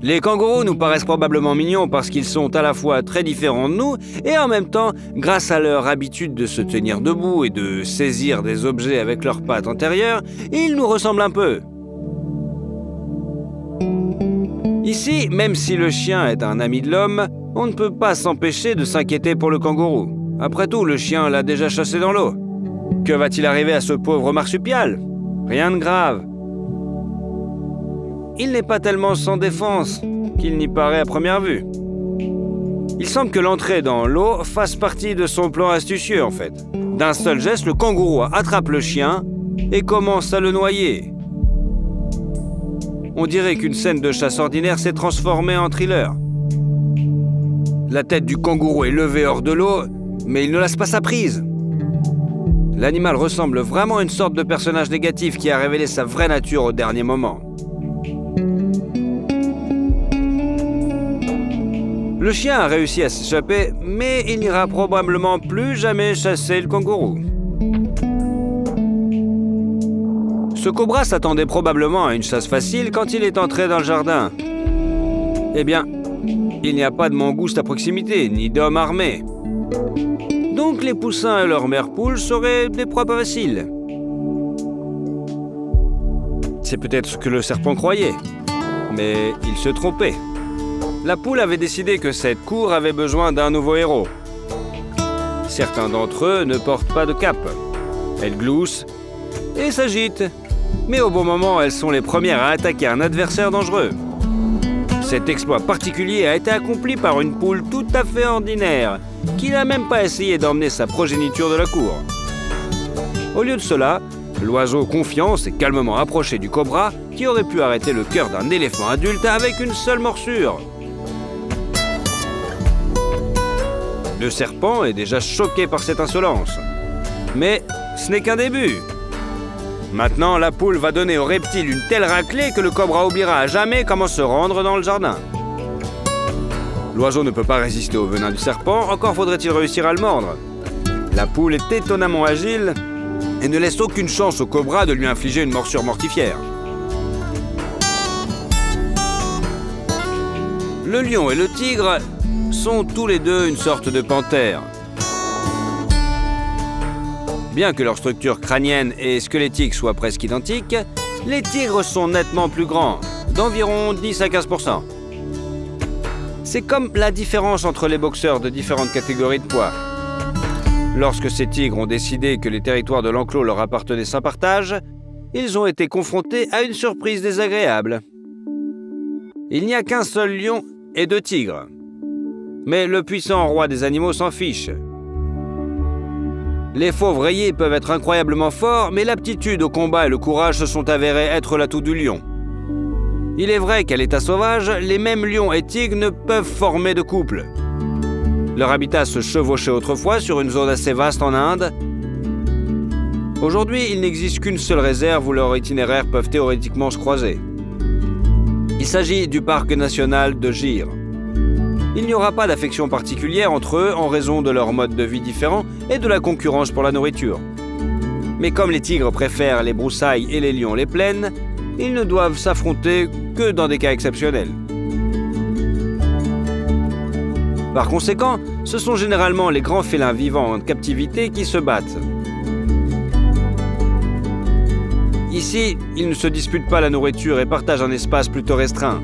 Les kangourous nous paraissent probablement mignons parce qu'ils sont à la fois très différents de nous et en même temps, grâce à leur habitude de se tenir debout et de saisir des objets avec leurs pattes antérieures, ils nous ressemblent un peu. Ici, même si le chien est un ami de l'homme, on ne peut pas s'empêcher de s'inquiéter pour le kangourou. Après tout, le chien l'a déjà chassé dans l'eau. Que va-t-il arriver à ce pauvre marsupial? Rien de grave. Il n'est pas tellement sans défense qu'il n'y paraît à première vue. Il semble que l'entrée dans l'eau fasse partie de son plan astucieux, en fait. D'un seul geste, le kangourou attrape le chien et commence à le noyer. On dirait qu'une scène de chasse ordinaire s'est transformée en thriller. La tête du kangourou est levée hors de l'eau, mais il ne laisse pas sa prise. L'animal ressemble vraiment à une sorte de personnage négatif qui a révélé sa vraie nature au dernier moment. Le chien a réussi à s'échapper, mais il n'ira probablement plus jamais chasser le kangourou. Ce cobra s'attendait probablement à une chasse facile quand il est entré dans le jardin. Eh bien, il n'y a pas de mangouste à proximité, ni d'hommes armés. Donc les poussins et leur mère poule seraient des proies pas faciles. C'est peut-être ce que le serpent croyait, mais il se trompait. La poule avait décidé que cette cour avait besoin d'un nouveau héros. Certains d'entre eux ne portent pas de cape. Elles gloussent et s'agitent. Mais au bon moment, elles sont les premières à attaquer un adversaire dangereux. Cet exploit particulier a été accompli par une poule tout à fait ordinaire, qui n'a même pas essayé d'emmener sa progéniture de la cour. Au lieu de cela, l'oiseau confiant s'est calmement approché du cobra, qui aurait pu arrêter le cœur d'un éléphant adulte avec une seule morsure. Le serpent est déjà choqué par cette insolence. Mais ce n'est qu'un début. Maintenant, la poule va donner au reptile une telle raclée que le cobra oubliera à jamais comment se rendre dans le jardin. L'oiseau ne peut pas résister au venin du serpent, encore faudrait-il réussir à le mordre. La poule est étonnamment agile et ne laisse aucune chance au cobra de lui infliger une morsure mortifère. Le lion et le tigre sont tous les deux une sorte de panthère. Bien que leur structure crânienne et squelettique soient presque identiques, les tigres sont nettement plus grands, d'environ 10 à 15%. C'est comme la différence entre les boxeurs de différentes catégories de poids. Lorsque ces tigres ont décidé que les territoires de l'enclos leur appartenaient sans partage, ils ont été confrontés à une surprise désagréable. Il n'y a qu'un seul lion et 2 tigres. Mais le puissant roi des animaux s'en fiche. Les fauves rayés peuvent être incroyablement forts, mais l'aptitude au combat et le courage se sont avérés être l'atout du lion. Il est vrai qu'à l'état sauvage, les mêmes lions et tigres ne peuvent former de couple. Leur habitat se chevauchait autrefois sur une zone assez vaste en Inde. Aujourd'hui, il n'existe qu'une seule réserve où leurs itinéraires peuvent théoriquement se croiser. Il s'agit du parc national de Gir. Il n'y aura pas d'affection particulière entre eux en raison de leur mode de vie différent et de la concurrence pour la nourriture. Mais comme les tigres préfèrent les broussailles et les lions les plaines, ils ne doivent s'affronter que dans des cas exceptionnels. Par conséquent, ce sont généralement les grands félins vivants en captivité qui se battent. Ici, ils ne se disputent pas la nourriture et partagent un espace plutôt restreint.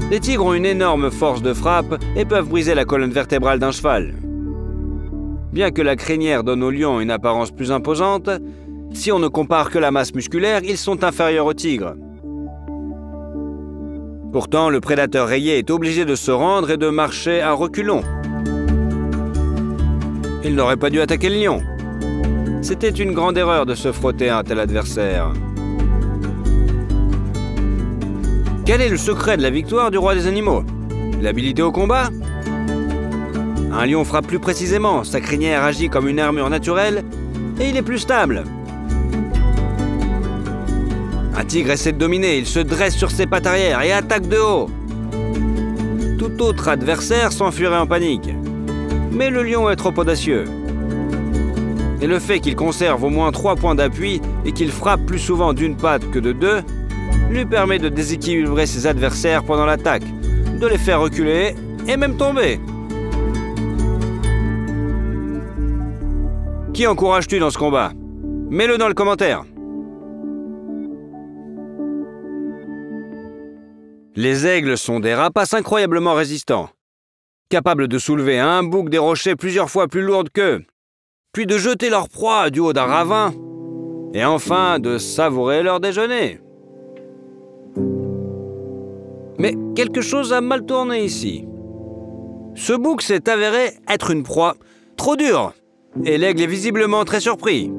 Les tigres ont une énorme force de frappe et peuvent briser la colonne vertébrale d'un cheval. Bien que la crinière donne aux lions une apparence plus imposante, si on ne compare que la masse musculaire, ils sont inférieurs aux tigres. Pourtant, le prédateur rayé est obligé de se rendre et de marcher à reculons. Il n'aurait pas dû attaquer le lion. C'était une grande erreur de se frotter à un tel adversaire. Quel est le secret de la victoire du roi des animaux? L'habilité au combat? Un lion frappe plus précisément, sa crinière agit comme une armure naturelle et il est plus stable. Un tigre essaie de dominer, il se dresse sur ses pattes arrière et attaque de haut. Tout autre adversaire s'enfuirait en panique. Mais le lion est trop audacieux. Et le fait qu'il conserve au moins 3 points d'appui et qu'il frappe plus souvent d'une patte que de 2 lui permet de déséquilibrer ses adversaires pendant l'attaque, de les faire reculer et même tomber. Qui encourages-tu dans ce combat? Mets-le dans le commentaire. Les aigles sont des rapaces incroyablement résistants, capables de soulever à un bouc des rochers plusieurs fois plus lourds qu'eux, puis de jeter leur proie du haut d'un ravin, et enfin de savourer leur déjeuner. Mais quelque chose a mal tourné ici. Ce bouc s'est avéré être une proie trop dure, et l'aigle est visiblement très surpris.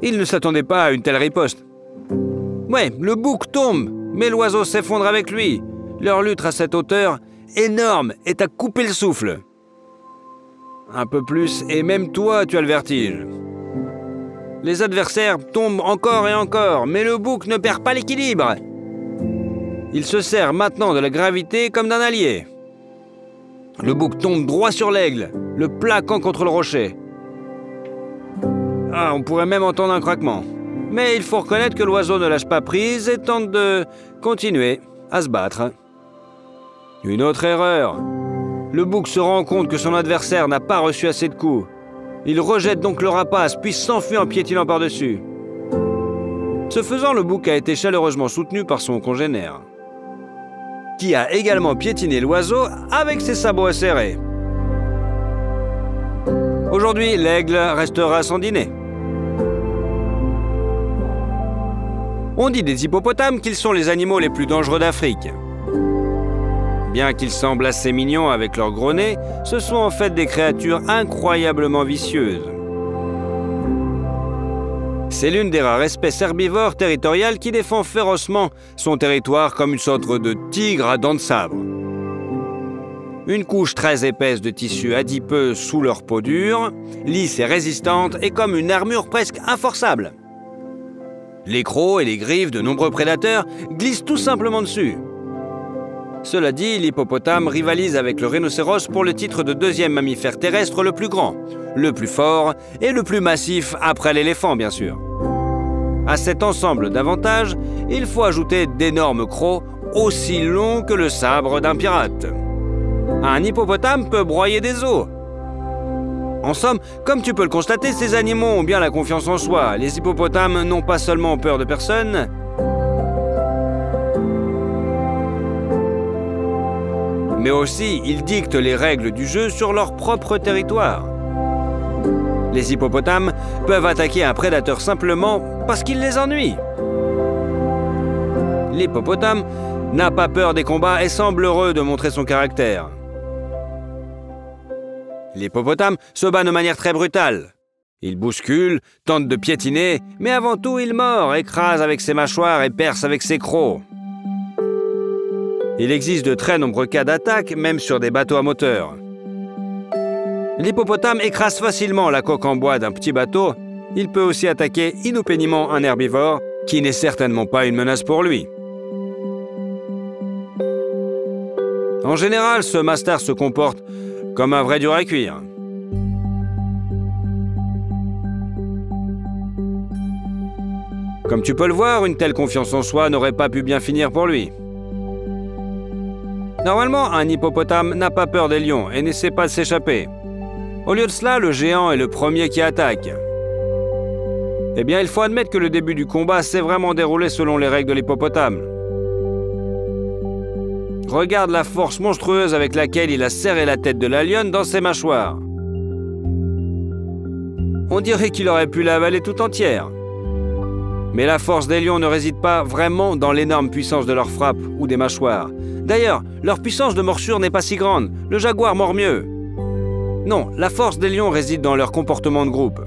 Il ne s'attendait pas à une telle riposte. Ouais, le bouc tombe, mais l'oiseau s'effondre avec lui. Leur lutte à cette hauteur, énorme, est à couper le souffle. Un peu plus, et même toi, tu as le vertige. Les adversaires tombent encore et encore, mais le bouc ne perd pas l'équilibre. Il se sert maintenant de la gravité comme d'un allié. Le bouc tombe droit sur l'aigle, le plaquant contre le rocher. Ah, on pourrait même entendre un craquement. Mais il faut reconnaître que l'oiseau ne lâche pas prise et tente de continuer à se battre. Une autre erreur. Le bouc se rend compte que son adversaire n'a pas reçu assez de coups. Il rejette donc le rapace, puis s'enfuit en piétinant par-dessus. Ce faisant, le bouc a été chaleureusement soutenu par son congénère, qui a également piétiné l'oiseau avec ses sabots acérés. Aujourd'hui, l'aigle restera sans dîner. On dit des hippopotames qu'ils sont les animaux les plus dangereux d'Afrique. Bien qu'ils semblent assez mignons avec leur gros nez, ce sont en fait des créatures incroyablement vicieuses. C'est l'une des rares espèces herbivores territoriales qui défend férocement son territoire comme une sorte de tigre à dents de sabre. Une couche très épaisse de tissu adipeux sous leur peau dure, lisse et résistante, est comme une armure presque inforçable. Les crocs et les griffes de nombreux prédateurs glissent tout simplement dessus. Cela dit, l'hippopotame rivalise avec le rhinocéros pour le titre de deuxième mammifère terrestre le plus grand, le plus fort et le plus massif après l'éléphant, bien sûr. À cet ensemble d'avantages, il faut ajouter d'énormes crocs aussi longs que le sabre d'un pirate. Un hippopotame peut broyer des os. En somme, comme tu peux le constater, ces animaux ont bien la confiance en soi. Les hippopotames n'ont pas seulement peur de personne, mais aussi ils dictent les règles du jeu sur leur propre territoire. Les hippopotames peuvent attaquer un prédateur simplement parce qu'il les ennuie. L'hippopotame n'a pas peur des combats et semble heureux de montrer son caractère. L'hippopotame se bat de manière très brutale. Il bouscule, tente de piétiner, mais avant tout il mord, écrase avec ses mâchoires et perce avec ses crocs. Il existe de très nombreux cas d'attaque, même sur des bateaux à moteur. L'hippopotame écrase facilement la coque en bois d'un petit bateau. Il peut aussi attaquer inopénément un herbivore, qui n'est certainement pas une menace pour lui. En général, ce mastard se comporte comme un vrai dur à cuire. Comme tu peux le voir, une telle confiance en soi n'aurait pas pu bien finir pour lui. Normalement, un hippopotame n'a pas peur des lions et n'essaie pas de s'échapper. Au lieu de cela, le géant est le premier qui attaque. Eh bien, il faut admettre que le début du combat s'est vraiment déroulé selon les règles de l'hippopotame. Regarde la force monstrueuse avec laquelle il a serré la tête de la lionne dans ses mâchoires. On dirait qu'il aurait pu l'avaler tout entière. Mais la force des lions ne réside pas vraiment dans l'énorme puissance de leurs frappes ou des mâchoires. D'ailleurs, leur puissance de morsure n'est pas si grande. Le jaguar mord mieux. Non, la force des lions réside dans leur comportement de groupe.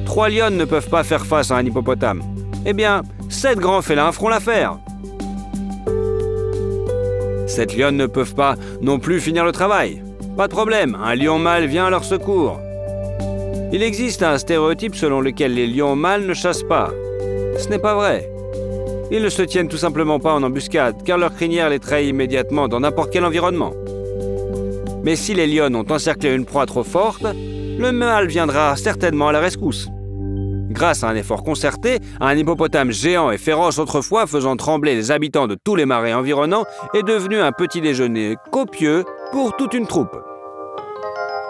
3 lionnes ne peuvent pas faire face à un hippopotame. Eh bien, 7 grands félins feront l'affaire. 7 lionnes ne peuvent pas non plus finir le travail. Pas de problème, un lion mâle vient à leur secours. Il existe un stéréotype selon lequel les lions mâles ne chassent pas. Ce n'est pas vrai. Ils ne se tiennent tout simplement pas en embuscade, car leur crinière les trahit immédiatement dans n'importe quel environnement. Mais si les lionnes ont encerclé une proie trop forte, le mâle viendra certainement à la rescousse. Grâce à un effort concerté, un hippopotame géant et féroce autrefois faisant trembler les habitants de tous les marais environnants est devenu un petit déjeuner copieux pour toute une troupe.